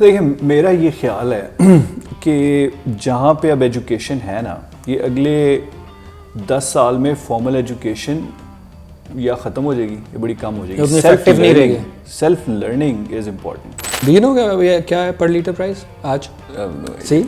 देखिए मेरा ये ख्याल है कि जहाँ पे अब एजुकेशन है ना, ये अगले 10 साल में फॉर्मल एजुकेशन या ख़त्म हो जाएगी या बड़ी कम हो जाएगी। इफेक्टिव नहीं रहेगी। Self learning is important. Do you know क्या है पर लीटर प्राइस आज? See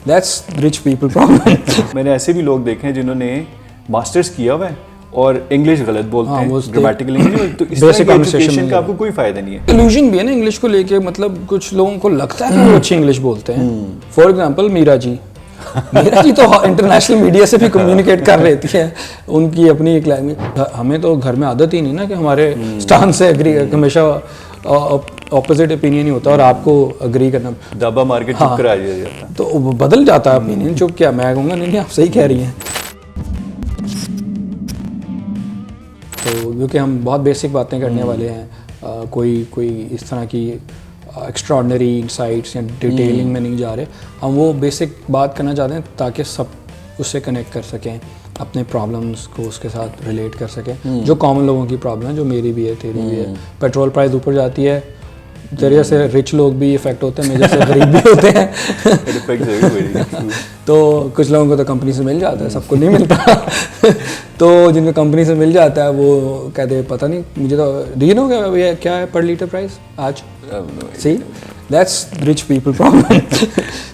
that's rich people problem. मैंने ऐसे भी लोग देखे हैं जिन्होंने मास्टर्स किया हुआ है और इंग्लिश गलत बोलते हैं, ग्रामेटिकल इंग्लिश, तो इस तरह की एजुकेशन का आपको कोई फायदा नहीं है। इल्यूजन भी है ना इंग्लिश को लेके, मतलब कुछ लोगों को लगता है कि वो अच्छी इंग्लिश बोलते हैं। फॉर एग्जांपल मीरा जी तो इंटरनेशनल मीडिया से भी कम्युनिकेट कर रहती है, उनकी अपनी एक लैंग्वेज। हमें तो घर में आदत ही नहीं ना कि हमारे स्टांड से एग्री, हमेशा ऑपोजिट ओपिनियन ही होता है और आपको एग्री करना, दाबा मार के चुप करा दिया जाता है, तो बदल जाता है ओपिनियन। चुप क्या, मैं कहूँगा नहीं आप सही कह रही हैं। तो क्योंकि हम बहुत बेसिक बातें करने वाले हैं, कोई इस तरह की एक्स्ट्राऑर्डिनरी इंसाइट्स या डिटेलिंग में नहीं जा रहे, हम वो बेसिक बात करना चाहते हैं ताकि सब उससे कनेक्ट कर सकें, अपने प्रॉब्लम्स को उसके साथ रिलेट कर सकें, जो कॉमन लोगों की प्रॉब्लम है, जो मेरी भी है, तेरी भी है। पेट्रोल प्राइस ऊपर जाती है, तेरे जैसे रिच लोग भी इफेक्ट होते हैं, मेरे जैसे गरीब भी होते हैं। तो कुछ लोगों को तो कंपनी से मिल जाता है, सबको नहीं मिलता। तो जिनको कंपनी से मिल जाता है वो कहते हैं पता नहीं मुझे तो। डू यू नो क्या है पर लीटर प्राइस आज? See that's rich people problem.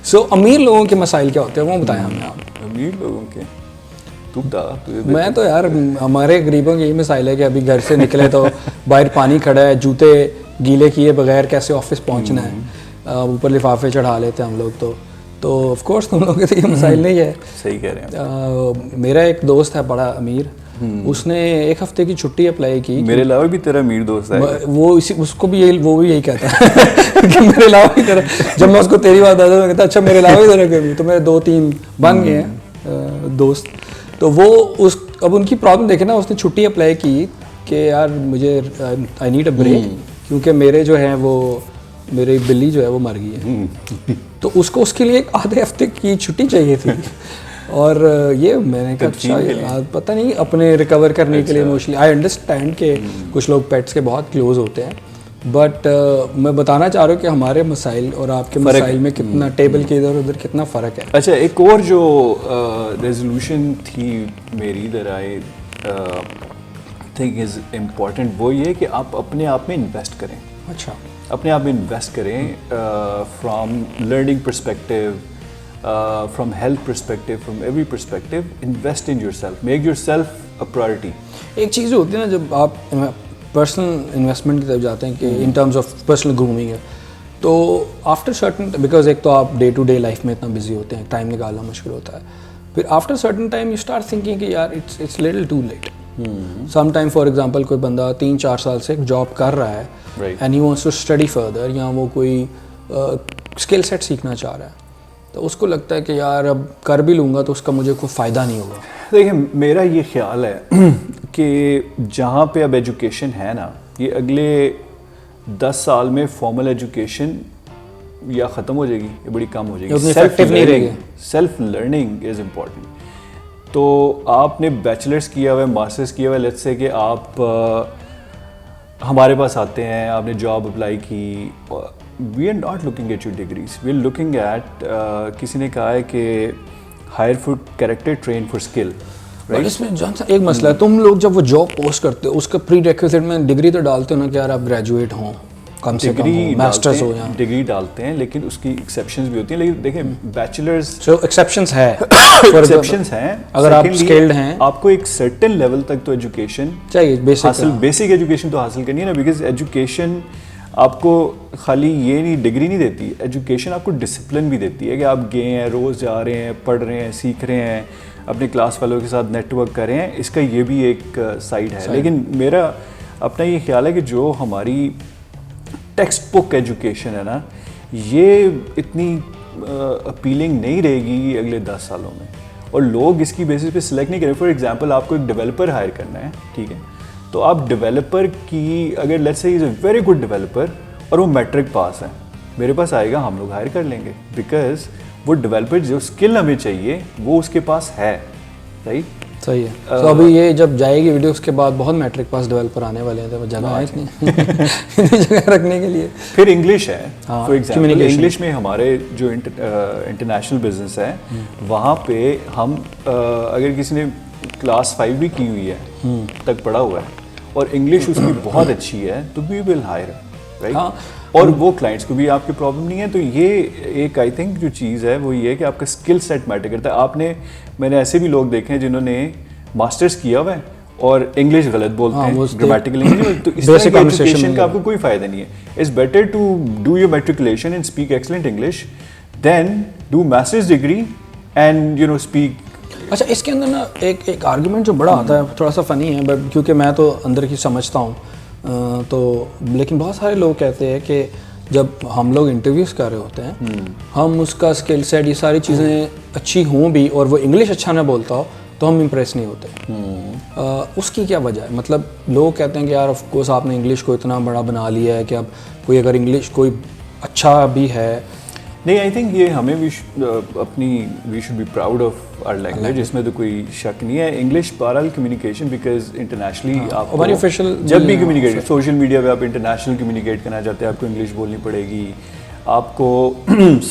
So अमीर लोगों के मसाइल क्या होते हैं वो बताएं हमें आप। अमीर लोगों के मैं तो यार, हमारे गरीबों की यही मसाइल है कि अभी घर से निकले तो बाहर पानी खड़ा है, जूते गीले किए बगैर कैसे ऑफिस पहुंचना है, ऊपर लिफाफे चढ़ा लेते हैं हम लोग। तो ऑफ कोर्स तुम लोगों के तो ये मसाइल नहीं है। सही कह रहे हैं। मेरा एक दोस्त है बड़ा अमीर, उसने 1 हफ्ते की छुट्टी अप्लाई की। मेरे अलावा भी तेरा अमीर दोस्त है वो उसको भी यही कहता है कि मेरे अलावा भी तेरा। जब मैं उसको तेरी बात आता हूँ कहता अच्छा मेरे अलावा भी तेरा कोई, तो मेरे 2-3 बन गए हैं दोस्त। तो वो अब उनकी प्रॉब्लम देखे ना, उसने छुट्टी अप्लाई की कि यार मुझे आई नीड अ ब्रेक, क्योंकि मेरे जो है वो मेरी बिल्ली जो है वो मर गई है। तो उसको उसके लिए 1 आधे हफ्ते की छुट्टी चाहिए थी। और ये मैंने कहा अच्छा पता नहीं, अपने रिकवर करने के लिए इमोशनली। आई अंडरस्टैंड कि कुछ लोग पेट्स के बहुत क्लोज होते हैं, बट मैं बताना चाह रहा हूँ कि हमारे मसाइल और आपके मसाइल में कितना टेबल के इधर उधर कितना फ़र्क है। अच्छा, एक और जो रेजोल्यूशन थी मेरी that I think is important, वो ये कि आप अपने आप में इन्वेस्ट करें। अच्छा, अपने आप में इन्वेस्ट करें, from learning perspective, from health perspective, from every perspective, invest in yourself, make yourself a priority. एक चीज़ होती है ना जब आप पर्सनल इन्वेस्टमेंट की तरफ जाते हैं कि in terms of personal grooming है, तो आफ्टर सर्टन, बिकॉज एक तो आप डे टू डे लाइफ में इतना बिजी होते हैं, टाइम निकालना मुश्किल होता है, फिर after certain time you start thinking कि यार it's little too late. Some time for example कोई बंदा 3-4 साल से एक जॉब कर रहा है and he wants to study further, या वो कोई स्किल सेट सीखना चाह रहा है, तो उसको लगता है कि यार अब कर भी लूँगा तो उसका मुझे कोई फ़ायदा नहीं होगा। देखिए मेरा ये ख्याल है कि जहाँ पे अब एजुकेशन है ना, ये अगले 10 साल में फॉर्मल एजुकेशन या ख़त्म हो जाएगी या बड़ी कम हो जाएगी। Self learning is important. तो आपने बैचलर्स किया हुआ है, मास्टर्स किया हुआ है, लेट्स से कि आप हमारे पास आते हैं, आपने जॉब अप्लाई की, we are not looking at your degrees, we are looking at, किसी ने कहा है कि hire for character, train for skill. Right, इसमें जॉन सा एक मसला है, तुम लोग जब वो जॉब पोस्ट करते हो उसका प्री रिक्विजिट में डिग्री तो डालते हो ना कि यार आप ग्रेजुएट हों, कम से कम मास्टर्स हो, या डिग्री डालते हैं, लेकिन उसकी एक्सेप्शंस भी होती हैं। लेकिन देखें बैचलर्स, सो एक्सेप्शंस है, एक्सेप्शंस हैं, अगर आप स्किल्ड हैं, आपको एक सर्टेन लेवल तक तो एजुकेशन चाहिए, बेसिक एजुकेशन तो हासिल करनी है ना, बिकॉज एजुकेशन आपको खाली ये नहीं डिग्री नहीं देती, एजुकेशन आपको डिसिप्लिन भी देती है कि आप गए हैं, रोज़ जा रहे हैं, पढ़ रहे हैं, सीख रहे हैं, अपने क्लास वालों के साथ नेटवर्क कर रहे हैं, इसका ये भी एक साइड है। लेकिन मेरा अपना ये ख्याल है कि जो हमारी टेक्स्ट बुक एजुकेशन है ना, ये इतनी अपीलिंग नहीं रहेगी अगले 10 सालों में, और लोग इसकी बेसिस पे सिलेक्ट नहीं करें। फॉर एग्जांपल आपको एक डेवलपर हायर करना है, ठीक है, तो आप डेवलपर की अगर let's say is a very good developer और वो मैट्रिक पास है, मेरे पास आएगा, हम लोग हायर कर लेंगे, बिकॉज वो डेवलपर जो स्किल हमें चाहिए वो उसके पास है, राइट। सही है। तो अभी ये जब जाएगी वीडियो उसके बाद बहुत मैट्रिक पास डेवलपर आने वाले हैं, तो जगह है इतनी इतनी जगह रखने के लिए। फिर इंग्लिश है, हाँ, फॉर एग्जांपल इंग्लिश में हमारे जो इंटरनेशनल बिजनेस है वहाँ पे हम अगर किसी ने क्लास 5 भी की हुई है तक पढ़ा हुआ है और इंग्लिश उसकी बहुत अच्छी है तो वी विल हायर, राइट। और वो क्लाइंट्स को भी आपकी प्रॉब्लम नहीं है। तो ये एक आई थिंक जो चीज़ है वो ये है कि आपका स्किल सेट मैटर करता है। मैंने ऐसे भी लोग देखे हैं जिन्होंने मास्टर्स किया हुआ है और इंग्लिश गलत बोलते हैं, ग्रामेटिकल इंग्लिश, तो इस तरह की एजुकेशन का आपको कोई फायदा नहीं है। It's better to do your matriculation and speak excellent English then do masters degree and you know speak. अच्छा, इसके अंदर ना एक आर्गुमेंट जो बड़ा आता है, थोड़ा सा फ़नी है बट क्योंकि मैं तो अंदर की समझता हूँ, तो लेकिन बहुत सारे लोग कहते हैं कि जब हम लोग इंटरव्यूज़ कर रहे होते हैं हम उसका स्किल सेट ये सारी चीज़ें अच्छी हों भी और वो इंग्लिश अच्छा ना बोलता हो तो हम इम्प्रेस नहीं होते। उसकी क्या वजह है? मतलब लोग कहते हैं कि यार ऑफ कोर्स आपने इंग्लिश को इतना बड़ा बना लिया है कि अब कोई अगर इंग्लिश कोई अच्छा भी है, नहीं, आई थिंक ये हमें we should be proud of our language, इसमें तो कोई शक नहीं है। इंग्लिश बहरहाल कम्युनिकेशन बिकॉज इंटरनेशनली आप हमारी ऑफिशियल जब भी कम्युनिकेट सोशल मीडिया पे आप इंटरनेशनल कम्युनिकेट करना चाहते हैं आपको इंग्लिश बोलनी पड़ेगी। आपको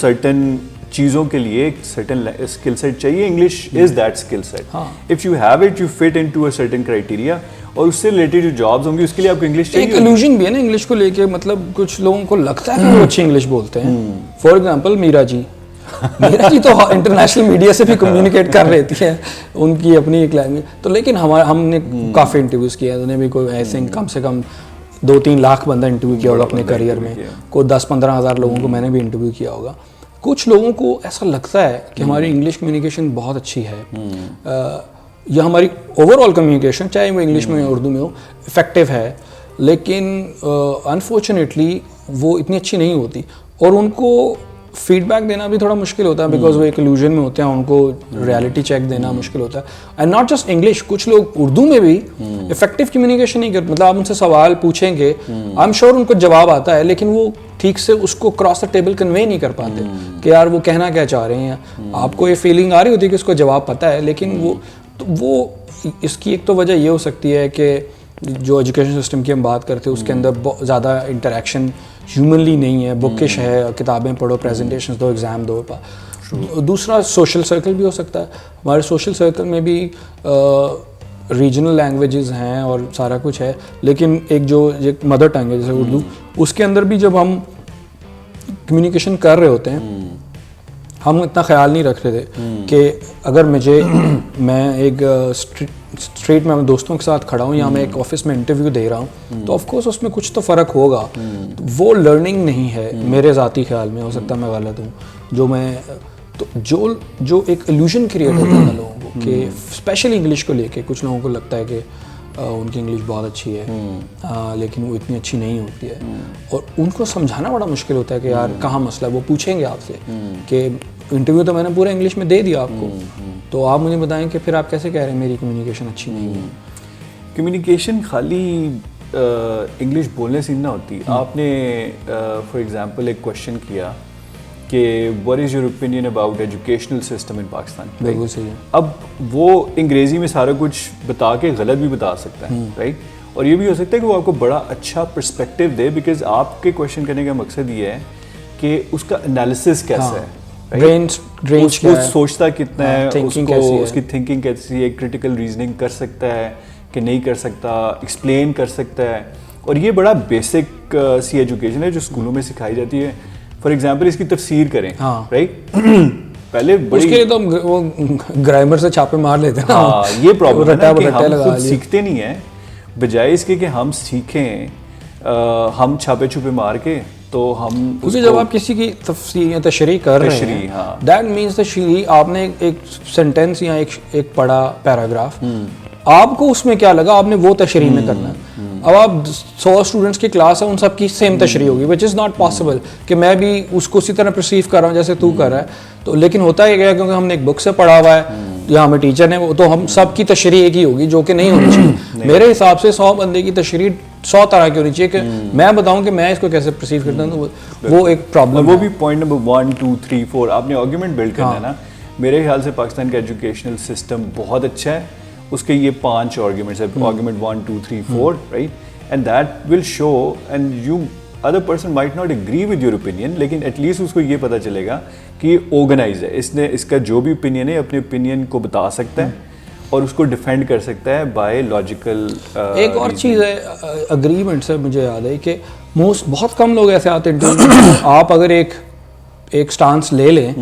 सर्टन चीज़ों के लिए एक सर्टन स्किल सेट चाहिए। English is that skill set. If you have it you fit into a certain criteria और उससे रिलेटेड जो जॉब्स होंगी उसके लिए आपको इंग्लिश चाहिए। एक इल्यूजन भी है ना इंग्लिश को लेके, मतलब कुछ लोगों को लगता है कि वो अच्छी इंग्लिश बोलते हैं। फॉर एग्जांपल मीरा जी तो इंटरनेशनल मीडिया से भी कम्युनिकेट कर रही है, उनकी अपनी एक लैंग्वेज। तो लेकिन हमने काफ़ी इंटरव्यूज़ किया, उन्हें भी कोई ऐसे कम से कम 2-3 लाख बंदा इंटरव्यू किया होगा अपने करियर में, कोई 10-15 हज़ार लोगों को मैंने भी इंटरव्यू किया होगा। कुछ लोगों को ऐसा लगता है कि हमारी इंग्लिश कम्युनिकेशन बहुत अच्छी है या हमारी ओवरऑल कम्युनिकेशन चाहे वो इंग्लिश में उर्दू में हो इफ़ेक्टिव है, लेकिन अनफॉर्चुनेटली वो इतनी अच्छी नहीं होती और उनको फीडबैक देना भी थोड़ा मुश्किल होता है बिकॉज वो एक इल्यूजन में होते हैं, उनको रियलिटी चेक देना मुश्किल होता है। एंड नॉट जस्ट इंग्लिश, कुछ लोग उर्दू में भी इफेक्टिव कम्युनिकेशन नहीं करते। मतलब आप उनसे सवाल पूछेंगे, आई एम श्योर उनको जवाब आता है लेकिन वो ठीक से उसको क्रॉस द टेबल कन्वे नहीं कर पाते कि यार वो कहना क्या चाह रहे हैं। आपको ये फीलिंग आ रही होती है कि उसको जवाब पता है, लेकिन वो इसकी एक तो वजह ये हो सकती है कि जो एजुकेशन सिस्टम की हम बात करते हैं उसके अंदर बहुत ज़्यादा इंटरेक्शन ह्यूमनली नहीं है, बुकिश है, किताबें पढ़ो, प्रेजेंटेशंस दो, एग्ज़ाम दो। दूसरा सोशल सर्कल भी हो सकता है। हमारे सोशल सर्कल में भी रीजनल लैंग्वेजेस हैं और सारा कुछ है, लेकिन एक मदर टंग है जैसे उर्दू, उसके अंदर भी जब हम कम्युनिकेशन कर रहे होते हैं हम इतना ख्याल नहीं रख रहे थे कि अगर मैं एक स्ट्रीट में दोस्तों के साथ खड़ा हूँ या मैं एक ऑफिस में इंटरव्यू दे रहा हूँ तो ऑफ कोर्स उसमें कुछ तो फ़र्क होगा। तो वो लर्निंग नहीं है मेरे ज़ाती ख्याल में, हो सकता है मैं गलत हूँ। जो एक इल्यूजन क्रिएट होता है लोगों को कि स्पेशली इंग्लिश को लेके कुछ लोगों को लगता है कि उनकी इंग्लिश बहुत अच्छी है लेकिन वो इतनी अच्छी नहीं होती है और उनको समझाना बड़ा मुश्किल होता है कि यार कहाँ मसला है। वो पूछेंगे आपसे कि इंटरव्यू तो मैंने पूरा इंग्लिश में दे दिया आपको, तो आप मुझे बताएं कि फिर आप कैसे कह रहे हैं मेरी कम्युनिकेशन अच्छी नहीं है। कम्युनिकेशन खाली इंग्लिश बोलने से ना होती। आपने फॉर एग्जांपल एक क्वेश्चन किया कि what is your opinion about educational system in Pakistan. बिल्कुल सही है। अब वो अंग्रेज़ी में सारा कुछ बता के गलत भी बता सकता है, राइट। और ये भी हो सकता है कि वो आपको बड़ा अच्छा पर्सपेक्टिव दे बिकॉज आपके क्वेश्चन करने का मकसद ये है कि उसका एनालिसिस कैसा है, उसको सोचता कितना है, उसकी थिंकिंग कैसी है, क्रिटिकल रीजनिंग कर सकता है कि नहीं कर सकता, एक्सप्लेन कर सकता है। और ये बड़ा बेसिक सी एजुकेशन है जो स्कूलों में सिखाई जाती है। फॉर एग्जाम्पल इसकी तफसीर करें, राइट। पहले बड़ी उसके लिए तो वो ग्रामर से छापे मार लेते हैं ना। हाँ, ये प्रॉब्लम है ना कि हम खुद सीखते नहीं है, बजाय इसके कि हम सीखें हम छापे छुपे मार के। तो हम क्योंकि जब आप किसी की तफसीर या तशरीह कर रहे हैं दैट मीन्स तशरीह आपने एक सेंटेंस या एक पढ़ा पैराग्राफ, आपको उसमें क्या लगा आपने वो तशरीह में करना है। अब आप 100 स्टूडेंट्स की क्लास है उन सब की सेम तशरीह होगी विच इज़ नॉट पॉसिबल कि मैं भी उसको उसी तरह परसीव कर रहा हूँ जैसे तू कर रहा है। तो लेकिन होता है क्या, क्योंकि हमने एक बुक से पढ़ा हुआ है या हमें टीचर ने, तो हम सब की तशरीह एक ही होगी जो कि नहीं होनी चाहिए। मेरे हिसाब से 100 बंदे की तशरीह 100 तरह की होनी चाहिए कि मैं बताऊं कि मैं इसको कैसे परसीव करता हूँ। तो वो एक प्रॉब्लम, वो भी पॉइंट नंबर 1 2 3 4 आपने आर्गुमेंट बिल्ड करना है ना। मेरे ख्याल से पाकिस्तान का एजुकेशनल सिस्टम बहुत अच्छा है उसके ये 5 आर्ग्यूमेंट्स है, argument 1 2 3 4, right, and that will show, and you other person might not agree with your opinion, लेकिन एटलीस्ट उसको ये पता चलेगा कि ये ऑर्गेनाइज है, इसने इसका जो भी ओपिनियन है अपने ओपिनियन को बता सकता है और उसको डिफेंड कर सकता है बाय लॉजिकल। एक और चीज़ है अग्रीमेंट से मुझे याद है कि बहुत कम लोग ऐसे आते हैं आप अगर एक स्टांस ले लें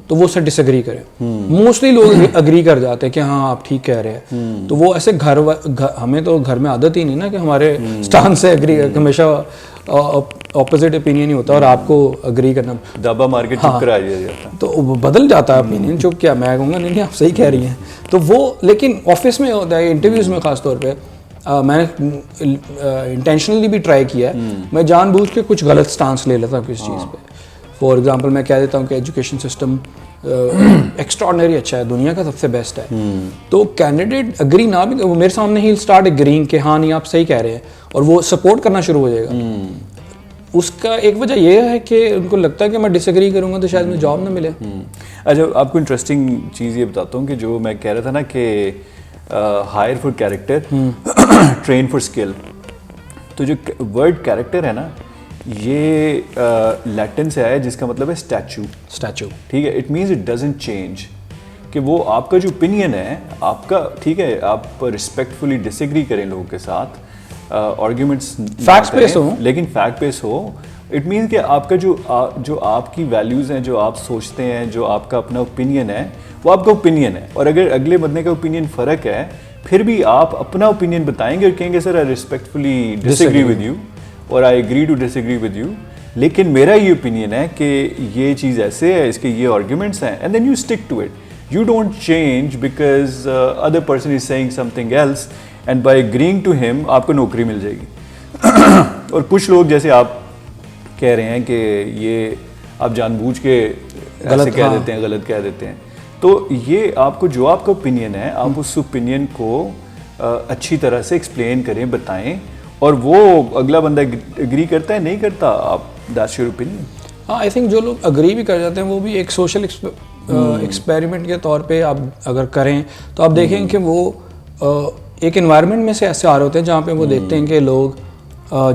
तो वो उससे डिसएग्री करें। मोस्टली लोग अग्री कर जाते हैं कि हाँ आप ठीक कह रहे हैं, तो वो ऐसे हमें तो घर में आदत ही नहीं ना कि हमारे स्टांस से एग्री, हमेशा ऑपोजिट ओपिनियन ही होता है और आपको अग्री करना, दाबा मार के चुप करा दिया जाता, तो बदल जाता है ओपिनियन। चुप क्या, मैं कहूँगा नहीं आप सही कह रही हैं, तो वो लेकिन ऑफिस में होता है, इंटरव्यूज़ में ख़ास तौर पे मैंने इंटेंशनली भी ट्राई किया है, मैं जानबूझ के कुछ गलत स्टांस ले लेता हूँ किसी चीज़ पे। फॉर एग्जांपल मैं कह देता हूँ कि एजुकेशन सिस्टम एक्स्ट्रॉर्डिनरी अच्छा है, दुनिया का सबसे बेस्ट है, तो कैंडिडेट अग्री ना भी, वो मेरे सामने ही स्टार्ट एग्रीइंग कि हाँ नहीं आप सही कह रहे हैं, और वो सपोर्ट करना शुरू हो जाएगा। उसका एक वजह ये है कि उनको लगता है कि मैं डिसएग्री करूँगा तो शायद मुझे जॉब ना मिले। अच्छा, आपको इंटरेस्टिंग चीज़ ये बताता हूँ कि जो मैं कह रहा था ना कि hire for character train for skill, तो जो वर्ड कैरेक्टर है ना, ये लैटिन से आया है जिसका मतलब है स्टैचू, ठीक है। It means it doesn't change, कि वो आपका जो ओपिनियन है आपका, ठीक है, आप रिस्पेक्टफुली डिसएग्री करें लोगों के साथ, आर्ग्यूमेंट्स फैक्ट बेस हो, लेकिन फैक्ट बेस हो। इट मीन्स कि आपका जो आपकी वैल्यूज़ हैं, जो आप सोचते हैं, जो आपका अपना ओपिनियन है, वो आपका ओपिनियन है, और अगर अगले बंदे का ओपिनियन फ़र्क है फिर भी आप अपना ओपिनियन बताएंगे और कहेंगे sir I respectfully disagree with you और I agree to disagree with you, लेकिन मेरा ये ओपिनियन है कि ये चीज़ ऐसे है, इसके ये आर्ग्यूमेंट्स हैं, and then you stick to it, you don't change because other person is saying something else, and by agreeing to him आपको नौकरी मिल जाएगी। और कुछ लोग जैसे आप कह रहे हैं कि ये आप जानबूझ के ऐसे कह देते हैं, गलत कह देते हैं, तो ये आपको जो आपका ओपिनियन है आप उस ओपिनियन को अच्छी तरह से एक्सप्लेन करें, बताएं, और वो अगला बंदा एग्री करता है नहीं करता, आप दैट्स योर ओपिनियन। हाँ, आई थिंक जो लोग अग्री भी कर जाते हैं वो भी एक सोशल एक्सपेरिमेंट के तौर पे आप अगर करें तो आप देखें कि वो एक एनवायरनमेंट में से ऐसे आ रहे होते हैं जहाँ पे वो देखते हैं कि लोग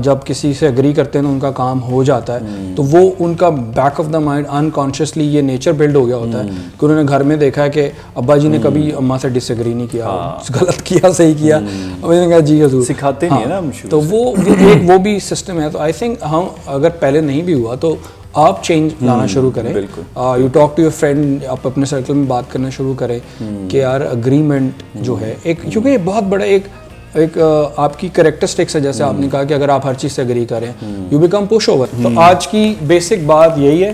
जब किसी से एग्री करते हैं तो उनका काम हो जाता है, तो वो उनका back of the mind unconsciously ये नेचर बिल्ड हो गया होता है कि उन्होंने घर में देखा है कि अब्बा जी ने कभी अम्मा से डिसएग्री नहीं किया, गलत किया सही किया, उन्होंने कहा जी हजूर, सिखाते नहीं है ना हम, तो वो भी सिस्टम है। तो आई थिंक हम अगर पहले नहीं भी हुआ तो आप चेंज लाना शुरू करें, you talk to your friend, आप अपने सर्कल में बात करना शुरू करें कि यार अग्रीमेंट जो है एक, क्योंकि ये बहुत बड़ा एक आपकी करेक्टरिस्टिक्स है, जैसे आपने कहा कि अगर आप हर चीज़ से एग्री करें यू बिकम पुश ओवर। तो आज की बेसिक बात यही है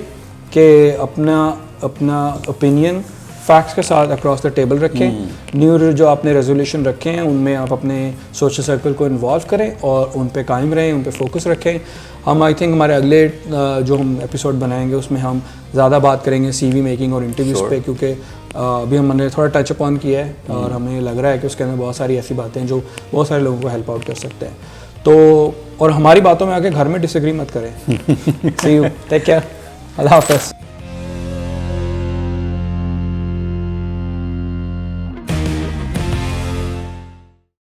कि अपना ओपिनियन फैक्ट्स के साथ अक्रॉस द टेबल रखें, न्यू जो आपने रेजोल्यूशन रखे हैं उनमें आप अपने सोशल सर्कल को इन्वॉल्व करें और उन पे कायम रहें, उन पे फोकस रखें। हम आई थिंक हमारे अगले जो हम एपिसोड बनाएंगे उसमें हम ज़्यादा बात करेंगे सीवी मेकिंग और इंटरव्यूज़ पे, क्योंकि अभी हमने थोड़ा टच अप ऑन किया है और हमें लग रहा है कि उसके अंदर बहुत सारी ऐसी बातें हैं जो बहुत सारे लोगों को हेल्प आउट कर सकते हैं। तो और हमारी बातों में आके घर में डिसएग्री मत करें। सी यू, टेक केयर, अल्लाह हाफ़िज़।